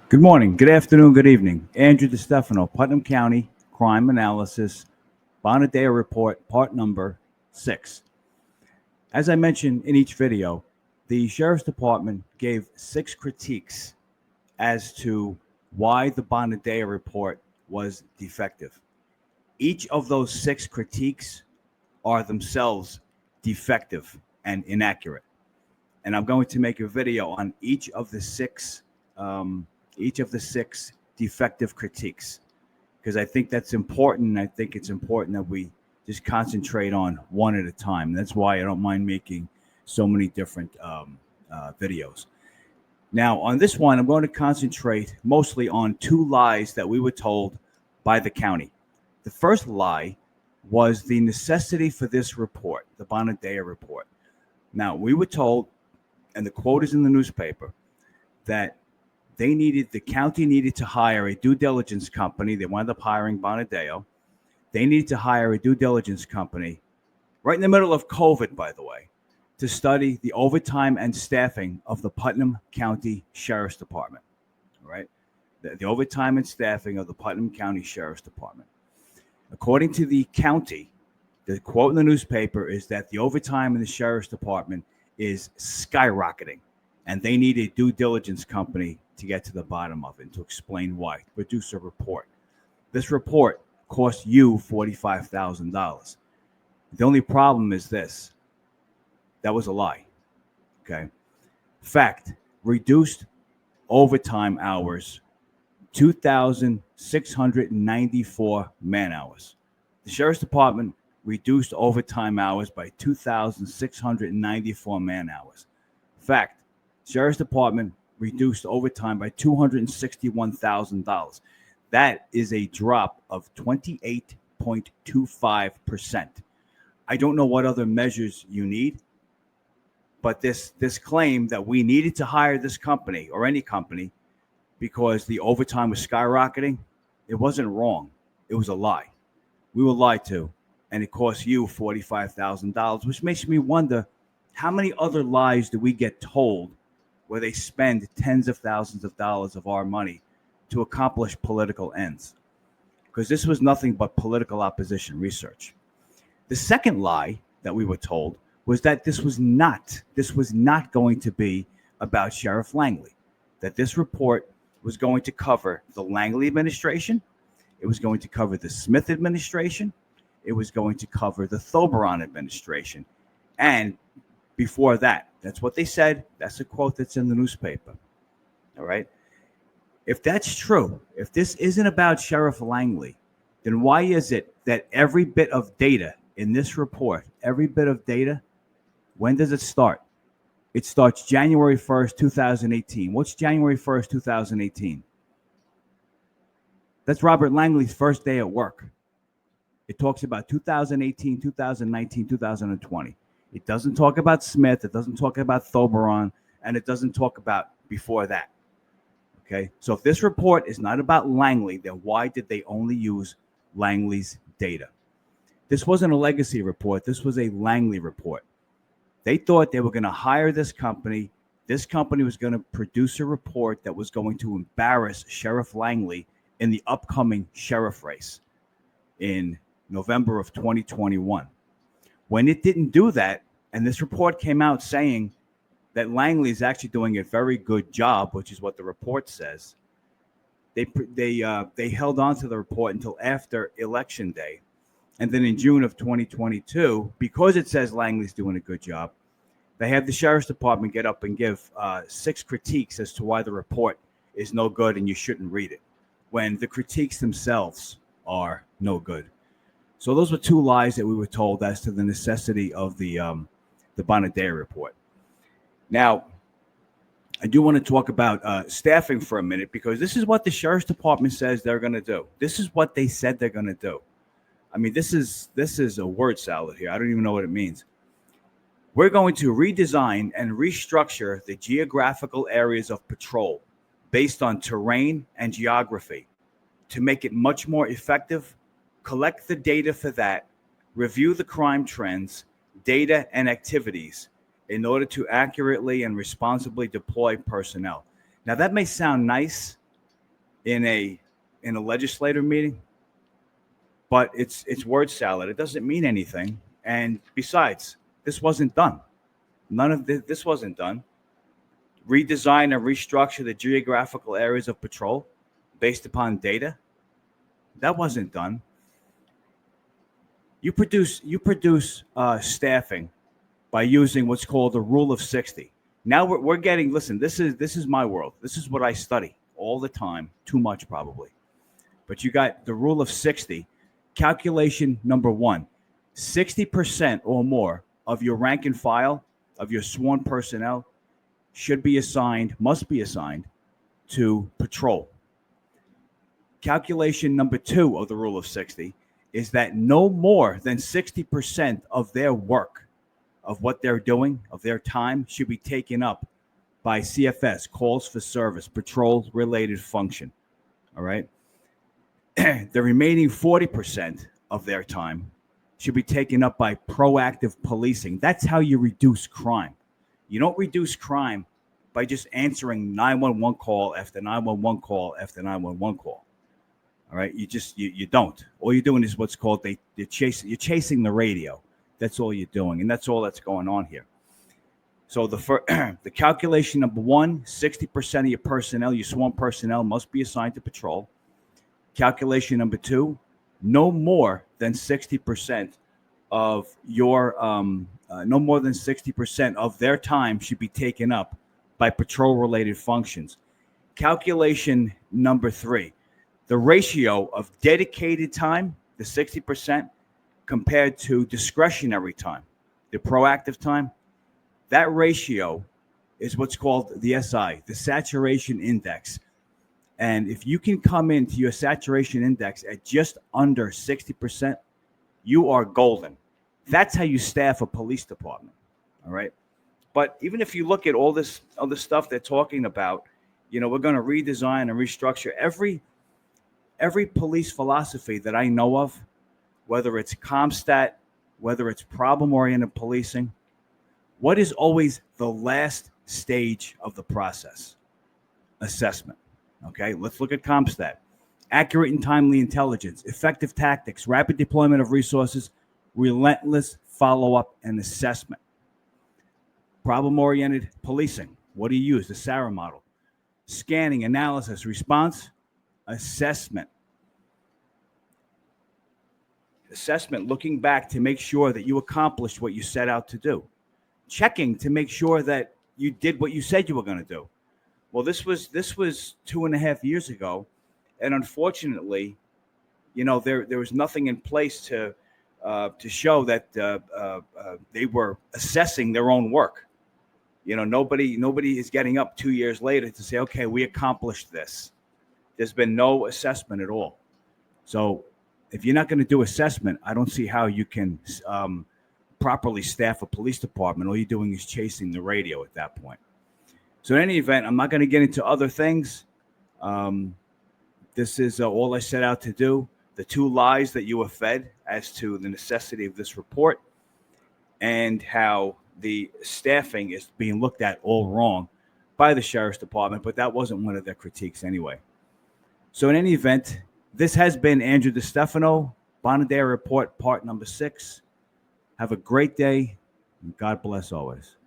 Good morning, good afternoon, good evening. Andrew DeStefano, Putnam County Crime Analysis, Bonadio Report, part number 6. As I mentioned in each video, the Sheriff's Department gave 6 critiques as to why the Bonadio Report was defective. Each of those 6 critiques are themselves defective and inaccurate. And I'm going to make a video on each of the six defective critiques, because I think that's important. I think it's important that we just concentrate on one at a time. That's why I don't mind making so many different videos. Now, on this one, I'm going to concentrate mostly on 2 lies that we were told by the county. The first lie was the necessity for this report, the Bonadio report. Now, we were told, and the quote is in the newspaper, that the county needed to hire a due diligence company. They wound up hiring Bonadio. They needed to hire a due diligence company right in the middle of COVID, by the way, to study the overtime and staffing of the Putnam County Sheriff's Department, right? The overtime and staffing of the Putnam County Sheriff's Department. According to the county, the quote in the newspaper is that the overtime in the Sheriff's Department is skyrocketing, and they need a due diligence company to get to the bottom of it and to explain why, produce a report. This report cost you $45,000. The only problem is this: that was a lie. Okay. Fact: reduced overtime hours, 2,694 man hours. The Sheriff's Department reduced overtime hours by 2,694 man hours. Fact: Sheriff's Department reduced overtime by $261,000. That is a drop of 28.25%. I don't know what other measures you need, but this claim that we needed to hire this company or any company because the overtime was skyrocketing, it wasn't wrong. It was a lie. We were lied to, and it cost you $45,000, which makes me wonder, how many other lies do we get told where they spend tens of thousands of dollars of our money to accomplish political ends? Because this was nothing but political opposition research. The second lie that we were told was that this was not going to be about Sheriff Langley, that this report was going to cover the Langley administration, it was going to cover the Smith administration, it was going to cover the Thoberon administration, and before that. That's what they said. That's a quote that's in the newspaper. All right. If that's true, if this isn't about Sheriff Langley, then why is it that every bit of data in this report, when does it start? It starts January 1st, 2018. What's January 1st, 2018? That's Robert Langley's first day at work. It talks about 2018, 2019, 2020. It doesn't talk about Smith. It doesn't talk about Thoberon. And it doesn't talk about before that. Okay. So if this report is not about Langley, then why did they only use Langley's data? This wasn't a legacy report. This was a Langley report. They thought they were going to hire this company. This company was going to produce a report that was going to embarrass Sheriff Langley in the upcoming sheriff race in November of 2021. When it didn't do that, and this report came out saying that Langley is actually doing a very good job, which is what the report says, they held on to the report until after Election Day. And then in June of 2022, because it says Langley's doing a good job, they had the Sheriff's Department get up and give 6 critiques as to why the report is no good and you shouldn't read it, when the critiques themselves are no good. So those were 2 lies that we were told as to the necessity of the Bonadio report. Now, I do want to talk about staffing for a minute, because this is what the Sheriff's Department says they're going to do. This is what they said they're going to do. I mean, this is a word salad here. I don't even know what it means. We're going to redesign and restructure the geographical areas of patrol based on terrain and geography to make it much more effective. Collect the data for that, review the crime trends, data, and activities in order to accurately and responsibly deploy personnel. Now, that may sound nice, in a legislative meeting, but it's word salad. It doesn't mean anything. And besides, this wasn't done. None of this wasn't done. Redesign and restructure the geographical areas of patrol based upon data. That wasn't done. You produce staffing by using what's called the rule of 60. Now we're getting, listen, this is my world. This is what I study all the time, too much probably. But you got the rule of 60. Calculation number 1, 60% or more of your rank and file, of your sworn personnel, must be assigned to patrol. Calculation number 2 of the rule of 60 is that no more than 60% of their work, of what they're doing, of their time, should be taken up by CFS, calls for service, patrol-related function. All right? The remaining 40% of their time should be taken up by proactive policing. That's how you reduce crime. You don't reduce crime by just answering 911 call after 911 call after 911 call. All right, you don't. All you're doing is what's called you're chasing the radio. That's all you're doing, and that's all that's going on here. So the calculation number 1, 60% of your personnel, your sworn personnel, must be assigned to patrol. Calculation number 2, no more than 60% of your no more than 60% of their time should be taken up by patrol-related functions. Calculation number 3, the ratio of dedicated time, the 60%, compared to discretionary time, the proactive time, that ratio is what's called the SI, the saturation index. And if you can come into your saturation index at just under 60%, you are golden. That's how you staff a police department. All right. But even if you look at all this other stuff they're talking about, we're going to redesign and restructure every police philosophy that I know of, whether it's CompStat, whether it's problem-oriented policing. What is always the last stage of the process? Assessment. Okay, let's look at CompStat. Accurate and timely intelligence, effective tactics, rapid deployment of resources, relentless follow-up and assessment. Problem-oriented policing. What do you use? The SARA model. Scanning, analysis, response, assessment. Assessment, looking back to make sure that you accomplished what you set out to do. Checking to make sure that you did what you said you were going to do. Well, this was 2.5 years ago, and unfortunately, there was nothing in place to show that they were assessing their own work. Nobody is getting up 2 years later to say, okay, we accomplished this. There's been no assessment at all. So if you're not going to do assessment, I don't see how you can properly staff a police department. All you're doing is chasing the radio at that point. So in any event, I'm not going to get into other things. This is all I set out to do. The 2 lies that you were fed as to the necessity of this report and how the staffing is being looked at all wrong by the Sheriff's Department, but that wasn't one of their critiques anyway. So in any event, this has been Andrew DeStefano, Bonadio Report, part number 6. Have a great day, and God bless always.